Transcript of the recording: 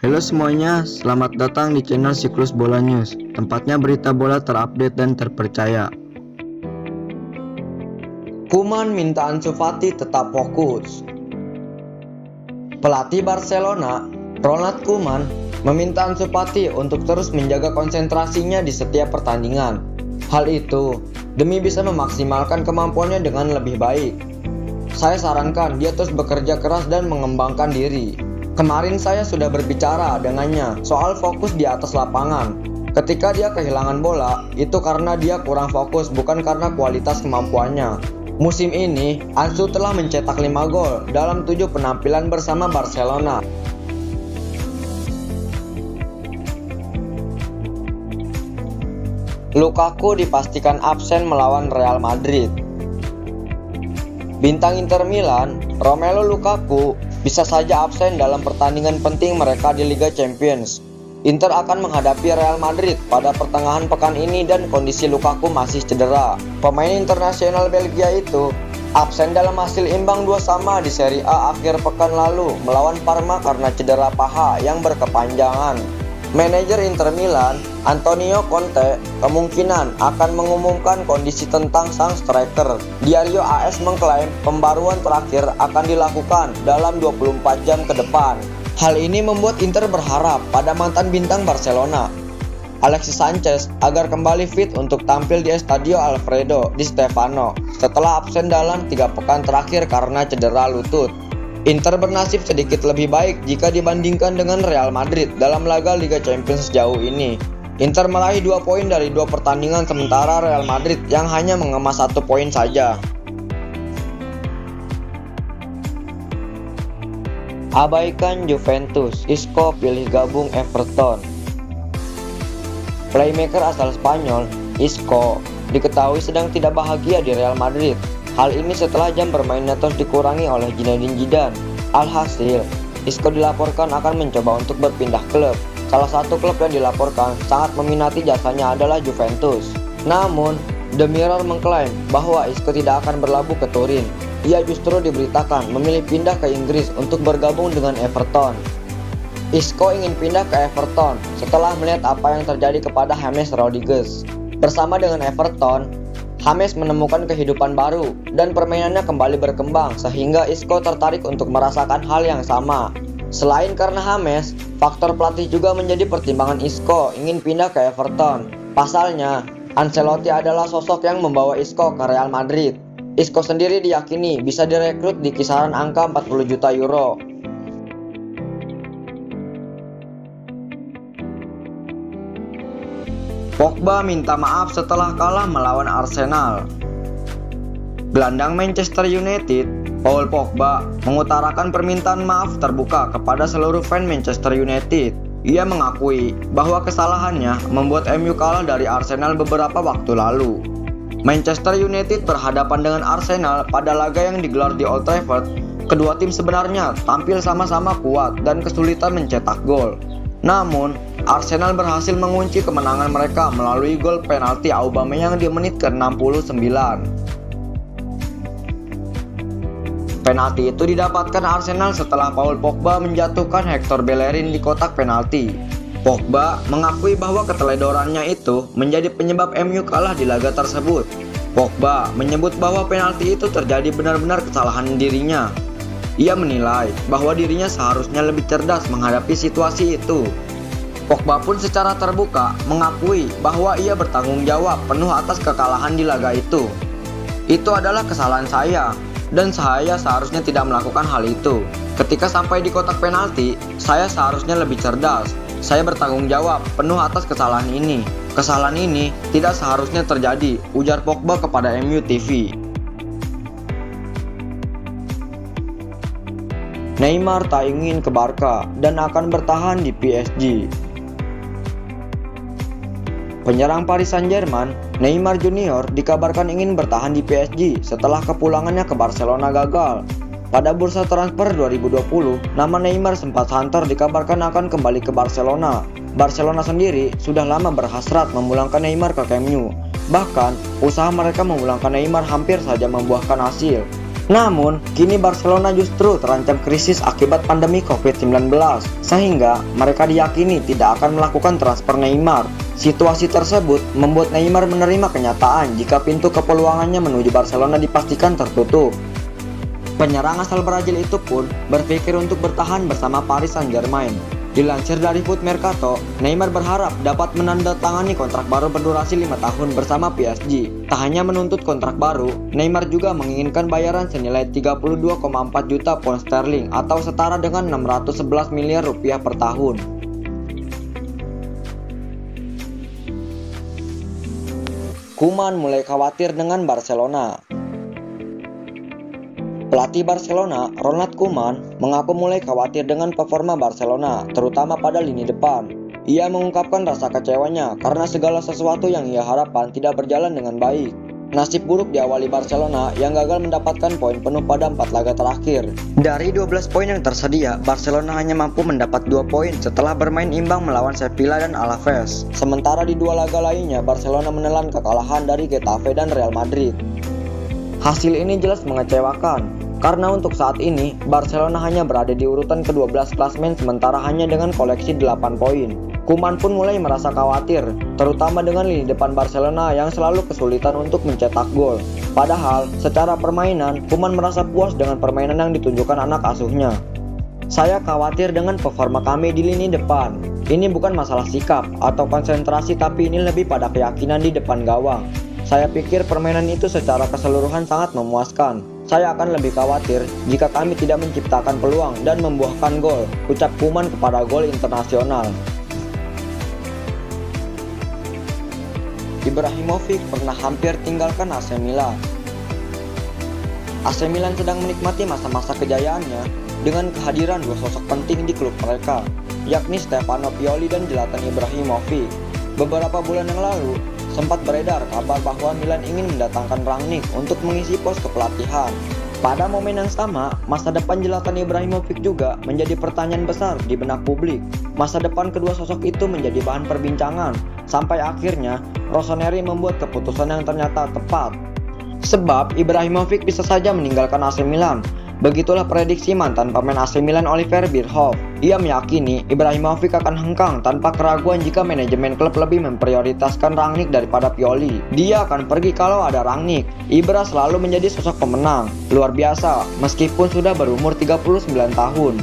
Halo semuanya, selamat datang di channel Siklus Bola News, tempatnya berita bola terupdate dan terpercaya. Koeman minta Ansu Fati tetap fokus. Pelatih Barcelona, Ronald Koeman, meminta Ansu Fati untuk terus menjaga konsentrasinya di setiap pertandingan. Hal itu demi bisa memaksimalkan kemampuannya dengan lebih baik. Saya sarankan dia terus bekerja keras dan mengembangkan diri. Kemarin saya sudah berbicara dengannya soal fokus di atas lapangan. Ketika dia kehilangan bola, itu karena dia kurang fokus, bukan karena kualitas kemampuannya. Musim ini, Ansu telah mencetak 5 gol dalam 7 penampilan bersama Barcelona. Lukaku dipastikan absen melawan Real Madrid. Bintang Inter Milan, Romelu Lukaku, bisa saja absen dalam pertandingan penting mereka di Liga Champions. Inter akan menghadapi Real Madrid pada pertengahan pekan ini dan kondisi Lukaku masih cedera. Pemain internasional Belgia itu absen dalam hasil imbang 2-2 di Serie A akhir pekan lalu melawan Parma karena cedera paha yang berkepanjangan. Manajer Inter Milan, Antonio Conte, kemungkinan akan mengumumkan kondisi tentang sang striker. Diario AS mengklaim pembaruan terakhir akan dilakukan dalam 24 jam ke depan. Hal ini membuat Inter berharap pada mantan bintang Barcelona, Alexis Sanchez, agar kembali fit untuk tampil di Estadio Alfredo Di Stéfano setelah absen dalam 3 pekan terakhir karena cedera lutut. Inter bernasib sedikit lebih baik jika dibandingkan dengan Real Madrid dalam laga Liga Champions sejauh ini. Inter meraih 2 poin dari 2 pertandingan, sementara Real Madrid yang hanya mengemas 1 poin saja. Abaikan Juventus, Isco pilih gabung Everton. Playmaker asal Spanyol, Isco, diketahui sedang tidak bahagia di Real Madrid. Hal ini setelah jam bermainnya terus dikurangi oleh Zinedine Zidane. Alhasil, Isco dilaporkan akan mencoba untuk berpindah klub. Salah satu klub yang dilaporkan sangat meminati jasanya adalah Juventus. Namun, The Mirror mengklaim bahwa Isco tidak akan berlabuh ke Turin. Ia justru diberitakan memilih pindah ke Inggris untuk bergabung dengan Everton. Isco ingin pindah ke Everton setelah melihat apa yang terjadi kepada James Rodriguez. Bersama dengan Everton, James menemukan kehidupan baru dan permainannya kembali berkembang sehingga Isco tertarik untuk merasakan hal yang sama. Selain karena James, faktor pelatih juga menjadi pertimbangan Isco ingin pindah ke Everton. Pasalnya, Ancelotti adalah sosok yang membawa Isco ke Real Madrid. Isco sendiri diyakini bisa direkrut di kisaran angka 40 juta euro. Pogba minta maaf setelah kalah melawan Arsenal. Gelandang Manchester United, Paul Pogba, mengutarakan permintaan maaf terbuka kepada seluruh fan Manchester United. Ia mengakui bahwa kesalahannya membuat MU kalah dari Arsenal beberapa waktu lalu. Manchester United berhadapan dengan Arsenal pada laga yang digelar di Old Trafford. Kedua tim sebenarnya tampil sama-sama kuat dan kesulitan mencetak gol. Namun, Arsenal berhasil mengunci kemenangan mereka melalui gol penalti Aubameyang di menit ke-69. Penalti itu didapatkan Arsenal setelah Paul Pogba menjatuhkan Hector Bellerin di kotak penalti. Pogba mengakui bahwa keteledorannya itu menjadi penyebab MU kalah di laga tersebut. Pogba menyebut bahwa penalti itu terjadi benar-benar kesalahan dirinya. Ia menilai bahwa dirinya seharusnya lebih cerdas menghadapi situasi itu. Pogba pun secara terbuka mengakui bahwa ia bertanggung jawab penuh atas kekalahan di laga itu. Itu adalah kesalahan saya, dan saya seharusnya tidak melakukan hal itu. Ketika sampai di kotak penalti, saya seharusnya lebih cerdas. Saya bertanggung jawab penuh atas kesalahan ini. Kesalahan ini tidak seharusnya terjadi, ujar Pogba kepada MU TV. Neymar tak ingin ke Barca dan akan bertahan di PSG. Penyerang Paris Saint-Germain, Neymar Junior, dikabarkan ingin bertahan di PSG setelah kepulangannya ke Barcelona gagal. Pada bursa transfer 2020, nama Neymar sempat santer dikabarkan akan kembali ke Barcelona. Barcelona sendiri sudah lama berhasrat memulangkan Neymar ke Camp Nou. Bahkan, usaha mereka memulangkan Neymar hampir saja membuahkan hasil. Namun, kini Barcelona justru terancam krisis akibat pandemi COVID-19, sehingga mereka diyakini tidak akan melakukan transfer Neymar. Situasi tersebut membuat Neymar menerima kenyataan jika pintu kepeluangannya menuju Barcelona dipastikan tertutup. Penyerang asal Brazil itu pun berpikir untuk bertahan bersama Paris Saint-Germain. Dilansir dari Foot Mercato, Neymar berharap dapat menandatangani kontrak baru berdurasi 5 tahun bersama PSG. Tak hanya menuntut kontrak baru, Neymar juga menginginkan bayaran senilai 32,4 juta pound sterling atau setara dengan 611 miliar rupiah per tahun. Koeman mulai khawatir dengan Barcelona. Pelatih Barcelona, Ronald Koeman, mengaku mulai khawatir dengan performa Barcelona, terutama pada lini depan. Ia mengungkapkan rasa kecewanya karena segala sesuatu yang ia harapkan tidak berjalan dengan baik. Nasib buruk diawali Barcelona yang gagal mendapatkan poin penuh pada 4 laga terakhir. Dari 12 poin yang tersedia, Barcelona hanya mampu mendapat 2 poin setelah bermain imbang melawan Sevilla dan Alaves. Sementara di 2 laga lainnya, Barcelona menelan kekalahan dari Getafe dan Real Madrid. Hasil ini jelas mengecewakan. Karena untuk saat ini, Barcelona hanya berada di urutan ke-12 klasemen sementara hanya dengan koleksi 8 poin. Koeman pun mulai merasa khawatir, terutama dengan lini depan Barcelona yang selalu kesulitan untuk mencetak gol. Padahal, secara permainan, Koeman merasa puas dengan permainan yang ditunjukkan anak asuhnya. Saya khawatir dengan performa kami di lini depan. Ini bukan masalah sikap atau konsentrasi, tapi ini lebih pada keyakinan di depan gawang. Saya pikir permainan itu secara keseluruhan sangat memuaskan. Saya akan lebih khawatir jika kami tidak menciptakan peluang dan membuahkan gol, ucap Koeman kepada Gol Internasional. Ibrahimovic pernah hampir tinggalkan AC Milan. AC Milan sedang menikmati masa-masa kejayaannya dengan kehadiran 2 sosok penting di klub mereka, yakni Stefano Pioli dan Zlatan Ibrahimovic. Beberapa bulan yang lalu, sempat beredar kabar bahwa Milan ingin mendatangkan Rangnick untuk mengisi pos kepelatihan. Pada momen yang sama, masa depan Zlatan Ibrahimovic juga menjadi pertanyaan besar di benak publik. Masa depan kedua sosok itu menjadi bahan perbincangan, sampai akhirnya Rossoneri membuat keputusan yang ternyata tepat. Sebab Ibrahimovic bisa saja meninggalkan AC Milan. Begitulah prediksi mantan pemain AC Milan Oliver Bierhoff. Ia meyakini Ibrahimovic akan hengkang tanpa keraguan jika manajemen klub lebih memprioritaskan Rangnick daripada Pioli. Dia akan pergi kalau ada Rangnick. Ibra selalu menjadi sosok pemenang. Luar biasa, meskipun sudah berumur 39 tahun.